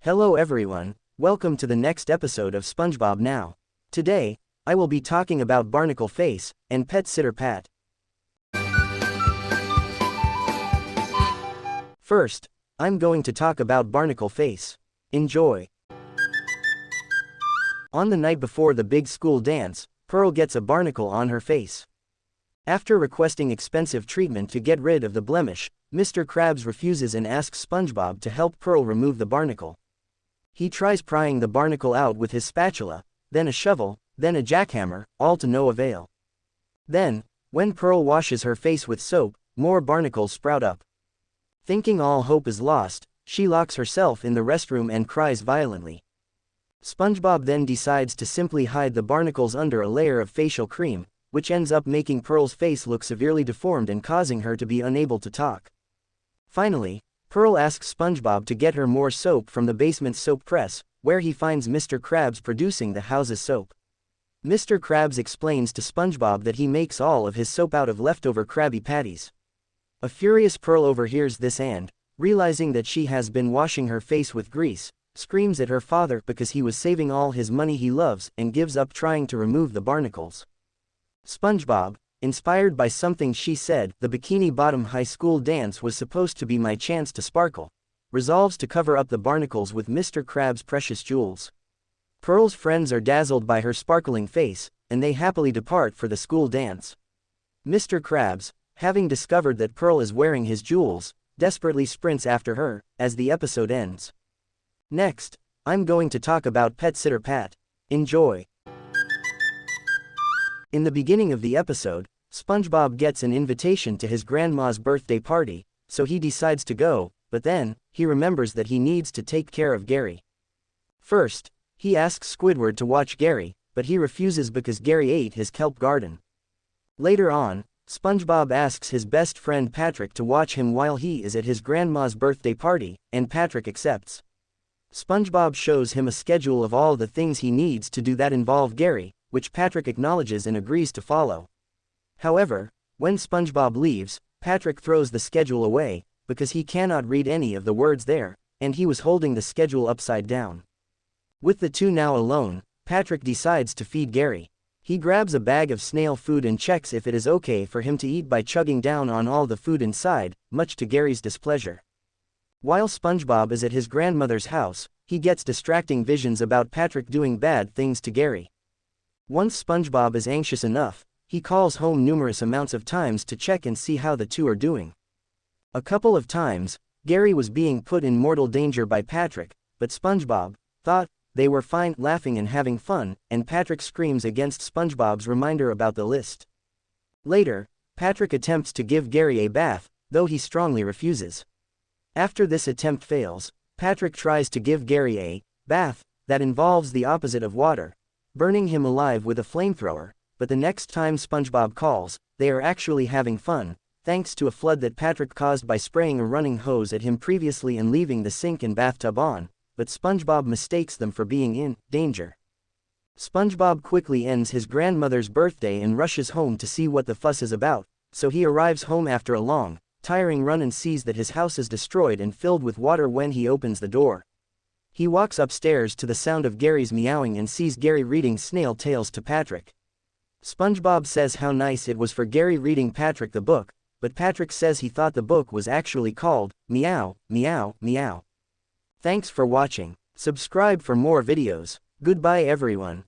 Hello everyone, welcome to the next episode of SpongeBob Now. Today, I will be talking about Barnacle Face and Pet Sitter Pat. First, I'm going to talk about Barnacle Face. Enjoy. On the night before the big school dance, Pearl gets a barnacle on her face. After requesting expensive treatment to get rid of the blemish, Mr. Krabs refuses and asks SpongeBob to help Pearl remove the barnacle. He tries prying the barnacle out with his spatula, then a shovel, then a jackhammer, all to no avail. Then, when Pearl washes her face with soap, more barnacles sprout up. Thinking all hope is lost, she locks herself in the restroom and cries violently. SpongeBob then decides to simply hide the barnacles under a layer of facial cream, which ends up making Pearl's face look severely deformed and causing her to be unable to talk. Finally, Pearl asks SpongeBob to get her more soap from the basement soap press, where he finds Mr. Krabs producing the house's soap. Mr. Krabs explains to SpongeBob that he makes all of his soap out of leftover Krabby Patties. A furious Pearl overhears this and, realizing that she has been washing her face with grease, screams at her father because he was saving all his money he loves and gives up trying to remove the barnacles. SpongeBob, inspired by something she said, the Bikini Bottom high school dance was supposed to be my chance to sparkle, resolves to cover up the barnacles with Mr. Krabs' precious jewels. Pearl's friends are dazzled by her sparkling face, and they happily depart for the school dance. Mr. Krabs, having discovered that Pearl is wearing his jewels, desperately sprints after her, as the episode ends. Next, I'm going to talk about Pet Sitter Pat. Enjoy. In the beginning of the episode, SpongeBob gets an invitation to his grandma's birthday party, so he decides to go, but then, he remembers that he needs to take care of Gary. First, he asks Squidward to watch Gary, but he refuses because Gary ate his kelp garden. Later on, SpongeBob asks his best friend Patrick to watch him while he is at his grandma's birthday party, and Patrick accepts. SpongeBob shows him a schedule of all the things he needs to do that involve Gary, which Patrick acknowledges and agrees to follow. However, when SpongeBob leaves, Patrick throws the schedule away, because he cannot read any of the words there, and he was holding the schedule upside down. With the two now alone, Patrick decides to feed Gary. He grabs a bag of snail food and checks if it is okay for him to eat by chugging down on all the food inside, much to Gary's displeasure. While SpongeBob is at his grandmother's house, he gets distracting visions about Patrick doing bad things to Gary. Once SpongeBob is anxious enough, he calls home numerous amounts of times to check and see how the two are doing. A couple of times, Gary was being put in mortal danger by Patrick, but SpongeBob thought they were fine, laughing and having fun, and Patrick screams against SpongeBob's reminder about the list. Later, Patrick attempts to give Gary a bath, though he strongly refuses. After this attempt fails, Patrick tries to give Gary a bath that involves the opposite of water, burning him alive with a flamethrower, but the next time SpongeBob calls, they are actually having fun, thanks to a flood that Patrick caused by spraying a running hose at him previously and leaving the sink and bathtub on, but SpongeBob mistakes them for being in danger. SpongeBob quickly ends his grandmother's birthday and rushes home to see what the fuss is about, so he arrives home after a long, tiring run and sees that his house is destroyed and filled with water when he opens the door. He walks upstairs to the sound of Gary's meowing and sees Gary reading snail tales to Patrick. SpongeBob says how nice it was for Gary reading Patrick the book, but Patrick says he thought the book was actually called Meow, Meow, Meow. Thanks for watching. Subscribe for more videos. Goodbye everyone.